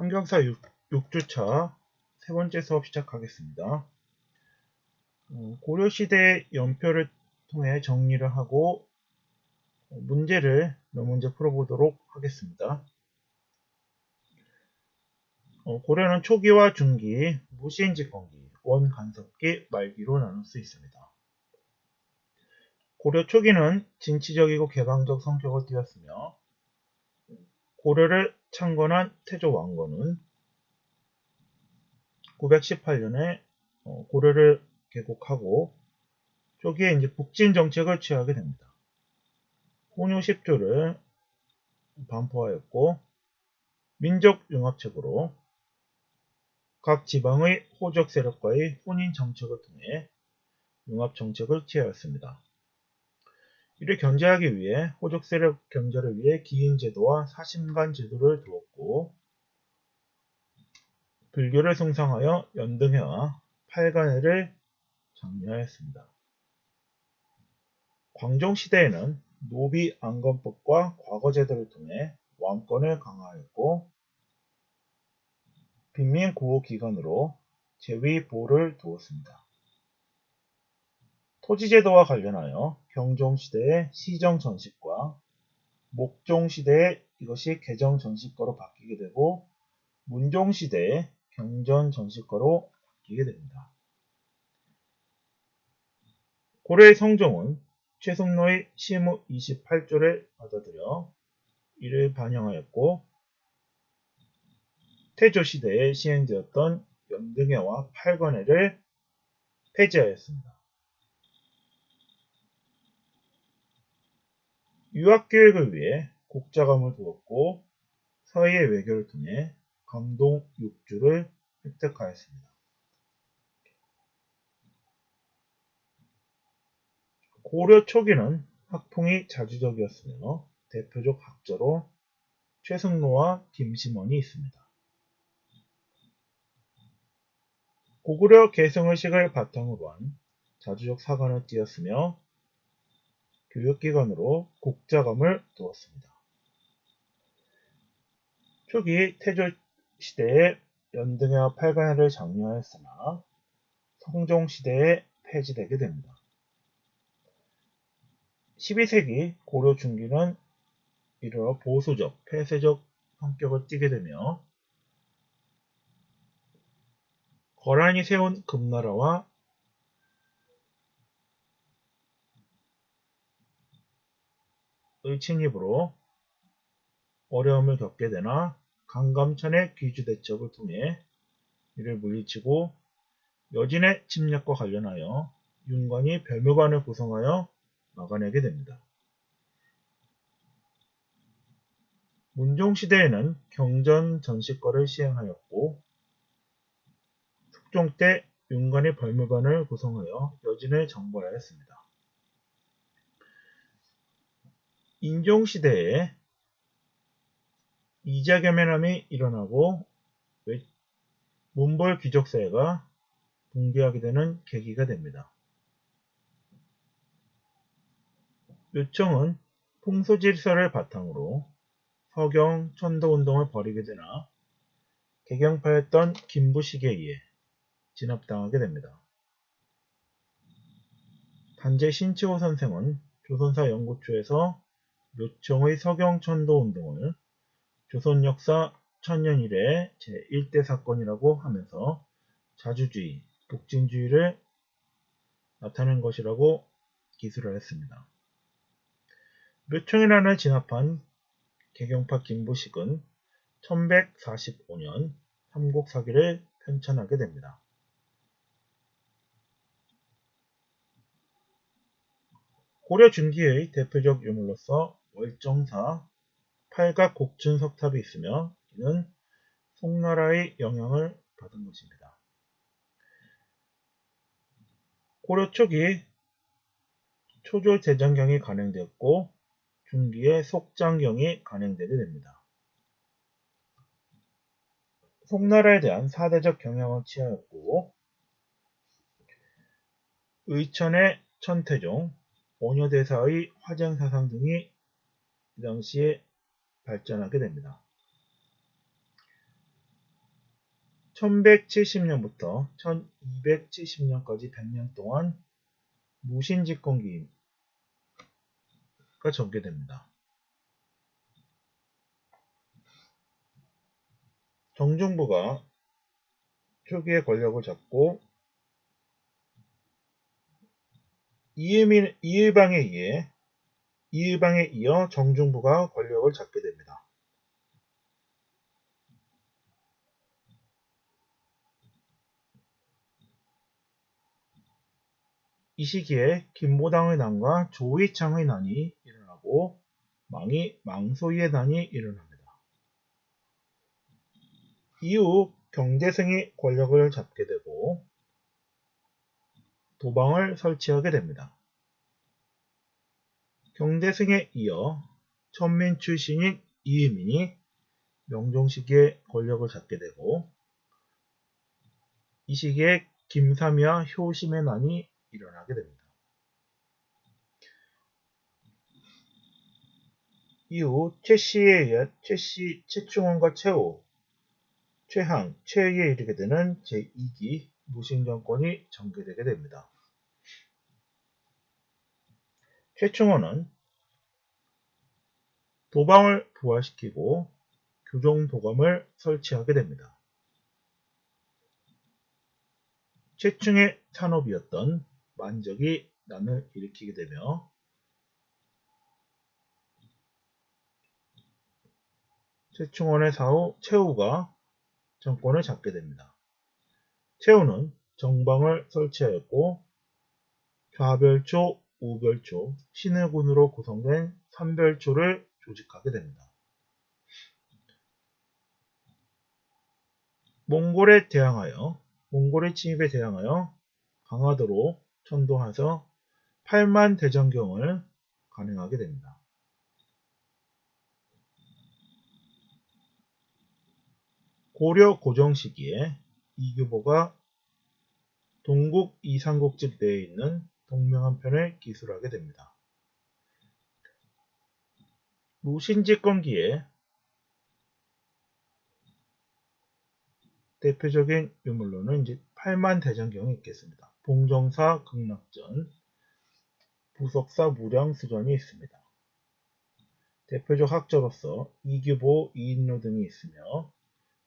한경사 6주차 세 번째 수업 시작하겠습니다. 고려시대 연표를 통해 정리를 하고 문제를 몇 문제 풀어보도록 하겠습니다. 고려는 초기와 중기, 무시인직건기, 원간섭기, 말기로 나눌 수 있습니다. 고려 초기는 진취적이고 개방적 성격을 띠었으며 고려를 창건한 태조 왕건은 918년에 고려를 개국하고 초기에 이제 북진 정책을 취하게 됩니다. 혼유 10조를 반포하였고 민족융합책으로 각 지방의 호적 세력과의 혼인 정책을 통해 융합 정책을 취하였습니다. 이를 견제하기 위해 호적 세력 견제를 위해 기인제도와 사심관 제도를 두었고 불교를 숭상하여 연등회와 팔간회를 장려하였습니다. 광종시대에는 노비 안건법과 과거제도를 통해 왕권을 강화하였고 빈민 구호 기관으로 제위보를 두었습니다. 토지제도와 관련하여 경종시대의 시정전식과 목종시대에 이것이 개정전식과로 바뀌게 되고 문종시대의 경전전식과로 바뀌게 됩니다. 고려의 성종은 최승로의 시무 28조를 받아들여 이를 반영하였고 태조시대에 시행되었던 연등회와 팔관회를 폐지하였습니다. 유학교육을 위해 국자감을 두었고 서희의 외교를 통해 강동 6주를 획득하였습니다. 고려 초기는 학풍이 자주적이었으며 대표적 학자로 최승로와 김심원이 있습니다. 고구려 개성의식을 바탕으로 한 자주적 사관을 띄었으며 교육기관으로 국자감을 두었습니다. 초기 태조 시대에 연등회와 팔관회를 장려하였으나 성종 시대에 폐지되게 됩니다. 12세기 고려 중기는 이르러 보수적, 폐쇄적 성격을 띠게 되며 거란이 세운 금나라와 의 침입으로 어려움을 겪게 되나 강감천의 귀주대첩을 통해 이를 물리치고 여진의 침략과 관련하여 윤관이 별묘관을 구성하여 막아내게 됩니다. 문종시대에는 경전전식과를 시행하였고 숙종 때 윤관이 별묘관을 구성하여 여진을 정벌하였습니다. 인종시대에 이자겸연함이 일어나고 문벌 귀족사회가 붕괴하게 되는 계기가 됩니다. 묘청은 풍수질서를 바탕으로 서경, 천도운동을 벌이게 되나 개경파였던 김부식에 의해 진압당하게 됩니다. 단재 신치호 선생은 조선사 연구초에서 묘청의 서경, 천도운동을 조선 역사 천년 이래 제1대 사건이라고 하면서 자주주의, 독진주의를 나타낸 것이라고 기술을 했습니다. 묘청이란을 진압한 개경파 김부식은 1145년 삼국사기를 편찬하게 됩니다. 고려 중기의 대표적 유물로서 월정사, 팔각곡춘석탑이 있으며 이는 송나라의 영향을 받은 것입니다. 고려 초기 초조제장경이 간행되었고 중기에 속장경이 간행되게 됩니다. 송나라에 대한 사대적 경향을 취하였고 의천의 천태종, 오녀대사의 화쟁사상 등이 이 당시에 발전하게 됩니다. 1170년부터 1270년까지 100년 동안 무신집권기가 전개됩니다. 정중부가 초기에 권력을 잡고 이의방에 이어 정중부가 권력을 잡게 됩니다. 이 시기에 김보당의 난과 조이창의 난이 일어나고 망소이의 난이 일어납니다. 이후 경제승이 권력을 잡게 되고 도방을 설치하게 됩니다. 경제승에 이어 천민 출신인 이의민이 명종 시기에 권력을 잡게 되고 이 시기에 김삼이와 효심의 난이 일어나게 됩니다. 이후 최충원과 최호, 최항, 최의에 이르게 되는 제2기 무신정권이 전개되게 됩니다. 최충원은 도방을 부활시키고 교정도감을 설치하게 됩니다. 최충의 산업이었던 만적이 난을 일으키게 되며 최충원의 사후 최후가 정권을 잡게 됩니다. 최후는 정방을 설치하였고 좌별초, 우별초, 신의군으로 구성된 삼별초를 조직하게 됩니다. 몽골의 침입에 대항하여 강화도로 천도해서 8만 대장경을 간행하게 됩니다. 고려 고정 시기에 이규보가 동국 이삼국지 내에 있는 동명한편을 기술하게 됩니다. 무신집권기에 대표적인 유물로는 이제 8만 대장경이 있겠습니다. 봉정사 극락전, 부석사 무량수전이 있습니다. 대표적 학자로서 이규보, 이인로 등이 있으며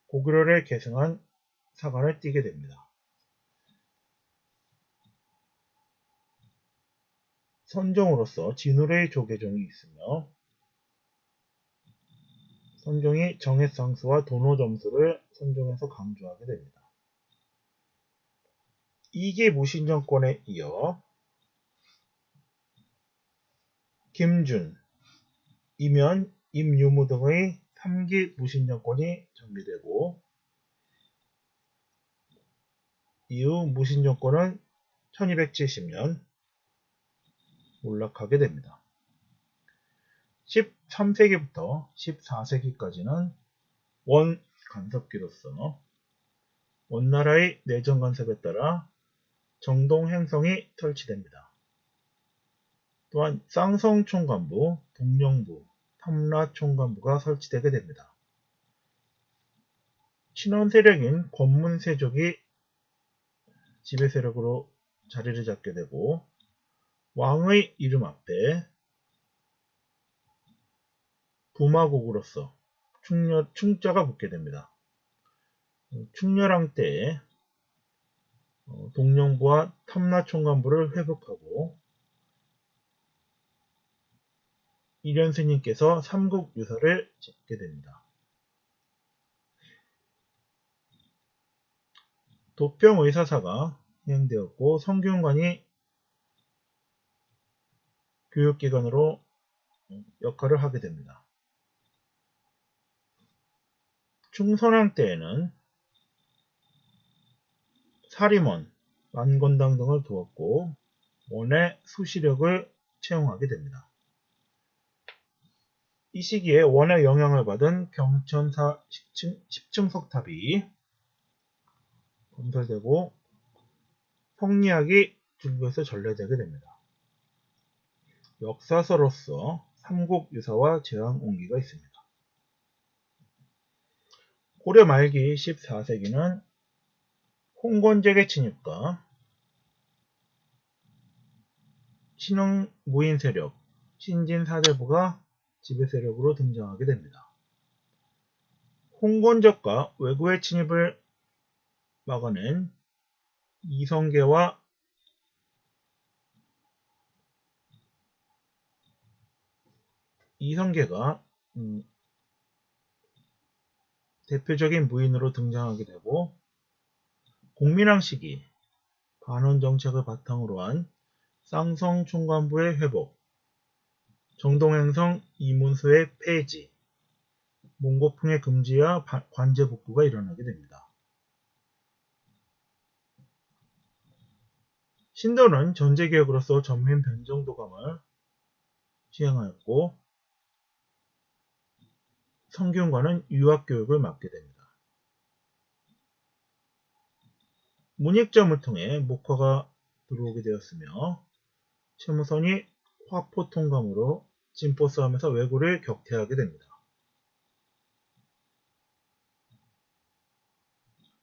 고구려를 계승한 사관을 띠게 됩니다. 선종으로서 진울의 조계종이 있으며 선종이 정해상수와 도노점수를 선종해서 강조하게 됩니다. 2기 무신정권에 이어 김준, 임연, 임유무 등의 3기 무신정권이 전개되고 이후 무신정권은 1270년 몰락하게 됩니다. 13세기부터 14세기까지는 원 간섭기로서 원나라의 내정 간섭에 따라 정동 행성이 설치됩니다. 또한 쌍성 총관부, 동령부, 탐라 총관부가 설치되게 됩니다. 친원 세력인 권문 세족이 지배 세력으로 자리를 잡게 되고 왕의 이름 앞에 부마국으로서 충자가 붙게 됩니다. 충렬왕 때에 동령부와 탐라총관부를 회복하고 이련스님께서 삼국유사를 짓게 됩니다. 도평의사사가 시행되었고 성균관이 교육기관으로 역할을 하게 됩니다. 충선왕 때에는 사림원, 만건당 등을 두었고 원의 수시력을 채용하게 됩니다. 이 시기에 원의 영향을 받은 경천사 10층 석탑이 건설되고 성리학이 중국에서 전래되게 됩니다. 역사서로서 삼국유사와 제왕옹기가 있습니다. 고려 말기 14세기는 홍건적의 침입과 신흥 무인 세력, 신진 사대부가 지배 세력으로 등장하게 됩니다. 홍건적과 외구의 침입을 막아낸 이성계가 대표적인 무인으로 등장하게 되고, 공민왕 시기 반원 정책을 바탕으로 한 쌍성 총관부의 회복, 정동행성 이문수의 폐지, 몽고풍의 금지와 관제 복구가 일어나게 됩니다. 신도는 전제개혁으로서 전면 변정도감을 시행하였고, 성균관은 유학교육을 맡게 됩니다. 문익점을 통해 목화가 들어오게 되었으며, 최무선이 화포통감으로 진포 싸움에서 왜구를 격퇴하게 됩니다.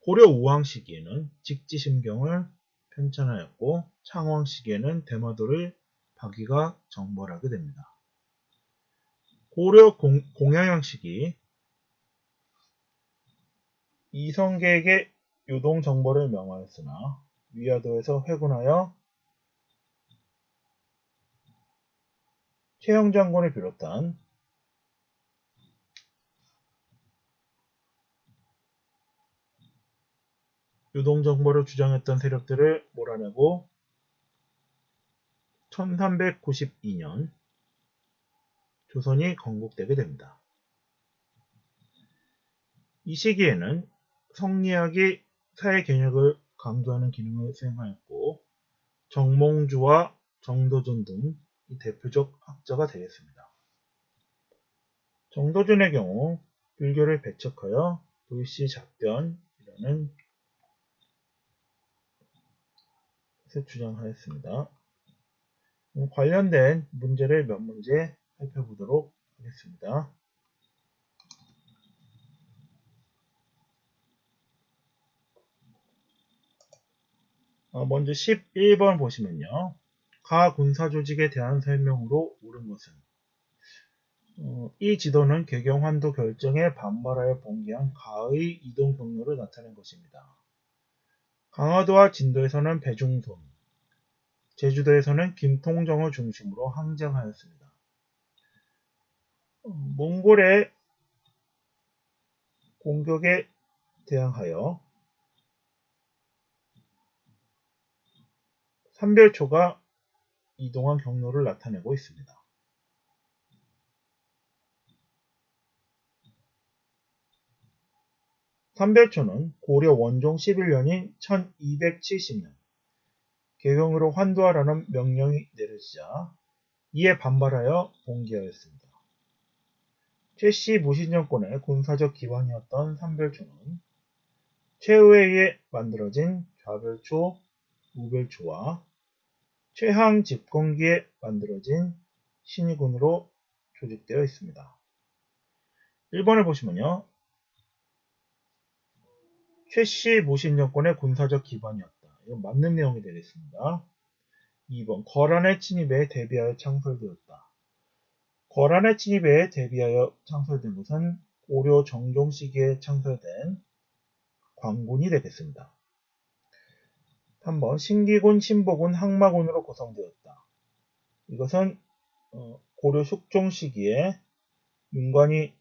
고려 우왕 시기에는 직지심경을 편찬하였고, 창왕 시기에는 대마도를 박이가 정벌하게 됩니다. 고려 공양양 시기 이성계에게 요동 정벌을 명하였으나 위화도에서 회군하여 최영장군을 비롯한 요동 정벌을 주장했던 세력들을 몰아내고 1392년 조선이 건국되게 됩니다. 이 시기에는 성리학이 사회 개혁을 강조하는 기능을 수행하였고, 정몽주와 정도준 등 대표적 학자가 되겠습니다. 정도준의 경우 불교를 배척하여 불시잡견이라는 것을 주장하였습니다. 관련된 문제를 몇 문제 살펴보도록 하겠습니다. 먼저 11번 보시면요. 가 군사조직에 대한 설명으로 옳은 것은 이 지도는 개경 환도 결정에 반발하여 봉기한 가의 이동 경로를 나타낸 것입니다. 강화도와 진도에서는 배중손, 제주도에서는 김통정을 중심으로 항쟁하였습니다. 몽골의 공격에 대항하여 삼별초가 이동한 경로를 나타내고 있습니다. 삼별초는 고려 원종 11년인 1270년 개경으로 환도하라는 명령이 내려지자 이에 반발하여 봉기하였습니다. 최씨 무신정권의 군사적 기반이었던 삼별초는 최후에 의해 만들어진 좌별초, 우별초와 최항 집권기에 만들어진 신의군으로 조직되어 있습니다. 1번을 보시면요. 최씨 무신정권의 군사적 기반이었다. 이건 맞는 내용이 되겠습니다. 2번 거란의 침입에 대비하여 창설되었다. 거란의 침입에 대비하여 창설된 것은 고려 정종 시기에 창설된 광군이 되겠습니다. 3번 신기군, 신보군, 항마군으로 구성되었다. 이것은 고려 숙종 시기에 윤관이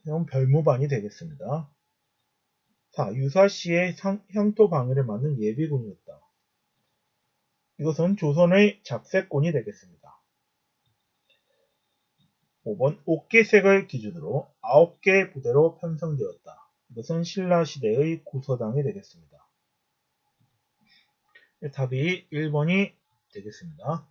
세운 별무반이 되겠습니다. 4. 유사시의 향토 방위를 맡는 예비군이었다. 이것은 조선의 잡세권이 되겠습니다. 5번 옥기색을 기준으로 9개 부대로 편성되었다. 이것은 신라시대의 구서당이 되겠습니다. 답이 1번이 되겠습니다.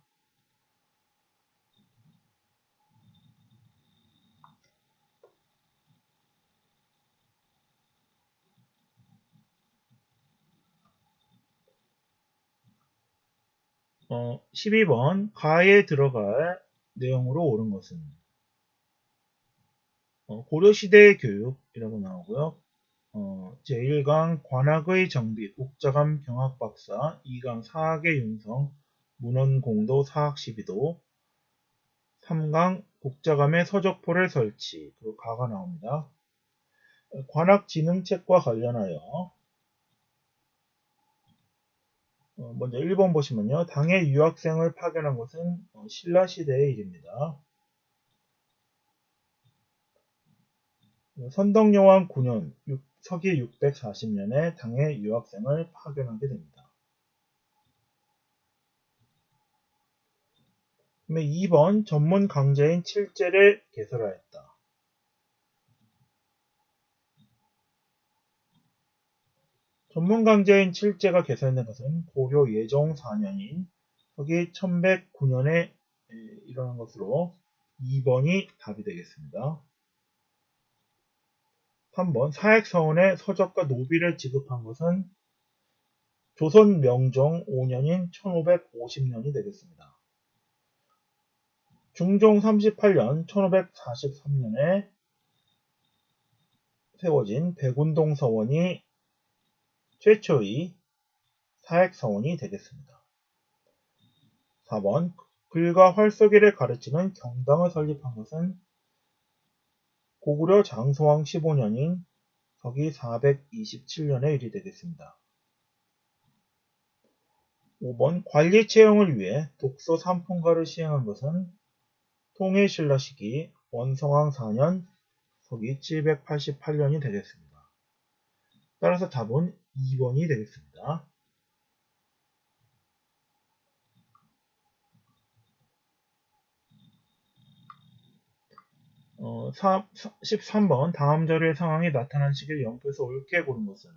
어, 12번 가에 들어갈 내용으로 옳은 것은 고려시대의 교육이라고 나오고요. 제1강 관악의 정비 국자감 경학박사 2강 사학의 융성 문헌공도 사학 12도 3강 국자감의 서적포를 설치 그 가가 나옵니다. 관악진흥책과 관련하여 먼저 1번 보시면요. 당의 유학생을 파견한 것은 신라시대의 일입니다. 선덕여왕 9년 서기 640년에 당의 유학생을 파견하게 됩니다. 그다음에 2번 전문 강제인 칠제를 개설하였다. 전문 강제인 칠제가 개설된 것은 고려 예종 4년인 서기 1109년에 일어난 것으로 2번이 답이 되겠습니다. 3번 사액서원에 서적과 노비를 지급한 것은 조선 명종 5년인 1550년이 되겠습니다. 중종 38년 1543년에 세워진 백운동 서원이 최초의 사액서원이 되겠습니다. 4번 글과 활쏘기를 가르치는 경당을 설립한 것은 고구려 장소왕 15년인 서기 427년의 일이 되겠습니다. 5번 관리 채용을 위해 독서 3품가를 시행한 것은 통일신라 시기 원성왕 4년 서기 788년이 되겠습니다. 따라서 답은 2번이 되겠습니다. 13번 다음 자료의 상황이 나타난 시기를 연표에서 옳게 고른 것은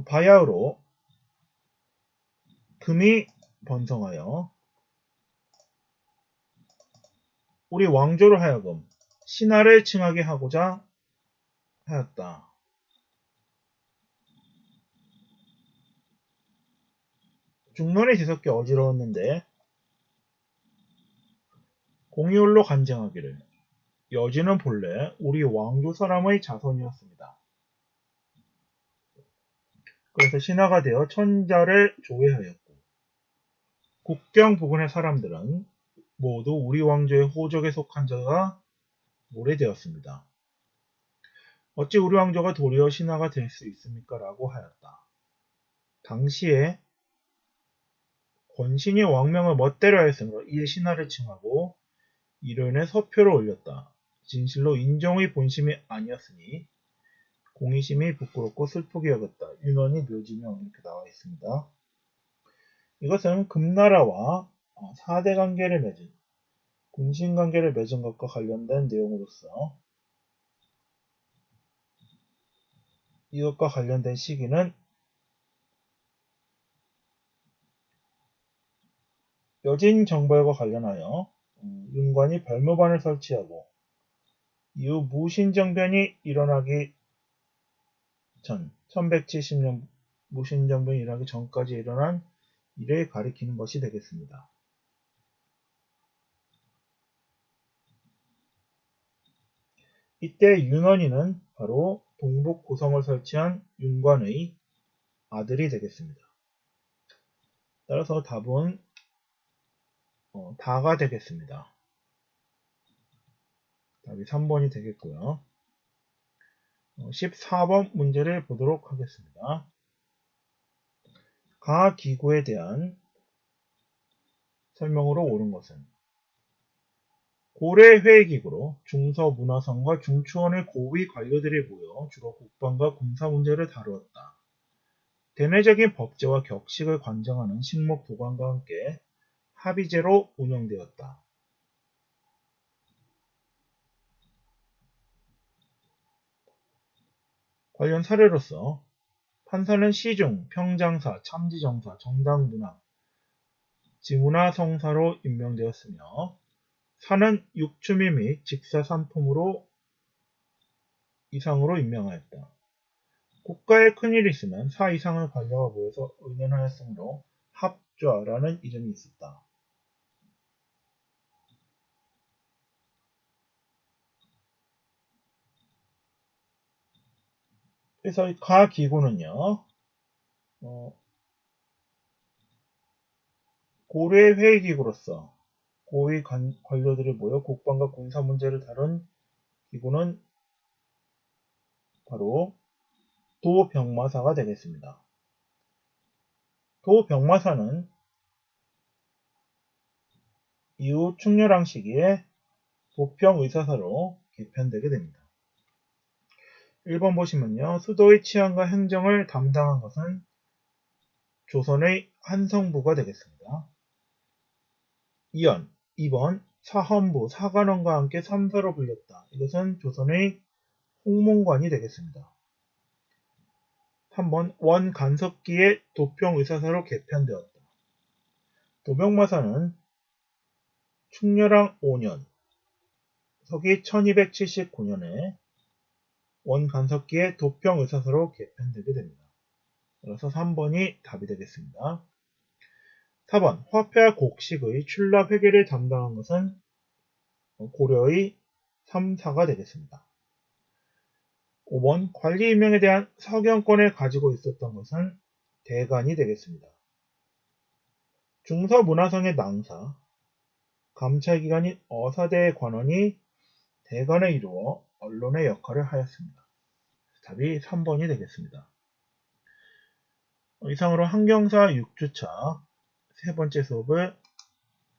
바야흐로 금이 번성하여 우리 왕조를 하여금 신하를 칭하게 하고자 하였다. 중론이 뒤섞여 어지러웠는데 공의홀로 간쟁하기를 여진은 본래 우리 왕조 사람의 자손이었습니다. 그래서 신하가 되어 천자를 조회하였고 국경 부근의 사람들은 모두 우리 왕조의 호적에 속한 자가 모래되었습니다. 어찌 우리 왕조가 도리어 신하가 될 수 있습니까? 라고 하였다. 당시에 권신이 왕명을 멋대로 하였으므로 이에 신하를 칭하고 이로 인해 서표를 올렸다. 진실로 인종의 본심이 아니었으니 공의심이 부끄럽고 슬프게 여겼다. 윤원이 묘지명 이렇게 나와 있습니다. 이것은 금나라와 사대관계를 맺은 군신관계를 맺은 것과 관련된 내용으로서 이것과 관련된 시기는 여진 정벌과 관련하여 윤관이 별무반을 설치하고 이후 무신정변이 일어나기 전 1170년 무신정변이 일어나기 전까지 일어난 일을 가리키는 것이 되겠습니다. 이때 윤원이는 바로 동북 고성을 설치한 윤관의 아들이 되겠습니다. 따라서 답은 다가 되겠습니다. 답이 3번이 되겠고요. 14번 문제를 보도록 하겠습니다. 가기구에 대한 설명으로 옳은 것은 고래 회의기구로 중서문화성과 중추원의 고위 관료들이 모여 주로 국방과 군사 문제를 다루었다. 대내적인 법제와 격식을 관장하는 식목도관과 함께 합의제로 운영되었다. 관련 사례로서 판사는 시중, 평장사, 참지정사, 정당문화, 지문화성사로 임명되었으며 사는 육추미 및 직사 3품으로 이상으로 임명하였다. 국가에 큰일이 있으면 사 이상의 관료가 모여서 의논하였으므로 합좌라는 이름이 있었다. 그래서 이 가기구는요, 고려의 회의기구로서 고위 관료들이 모여 국방과 군사 문제를 다룬 기구는 바로 도병마사가 되겠습니다. 도병마사는 이후 충렬왕 시기에 도평의사사로 개편되게 됩니다. 1번 보시면요. 수도의 치안과 행정을 담당한 것은 조선의 한성부가 되겠습니다. 2번 사헌부, 사관원과 함께 3사로 불렸다. 이것은 조선의 홍문관이 되겠습니다. 3번 원간섭기에 도평의사사로 개편되었다. 도병마사는 충렬왕 5년 서기 1279년에 원간섭기에 도평의사사로 개편되게 됩니다. 그래서 3번이 답이 되겠습니다. 4번 화폐와 곡식의 출납 회계를 담당한 것은 고려의 3사가 되겠습니다. 5번 관리 임명에 대한 서경권을 가지고 있었던 것은 대간이 되겠습니다. 중서문화성의 낭사, 감찰기관인 어사대의 관원이 대간을 이루어 언론의 역할을 하였습니다. 답이 3번이 되겠습니다. 이상으로 한경사 6주차 세 번째 수업을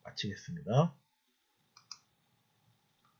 마치겠습니다.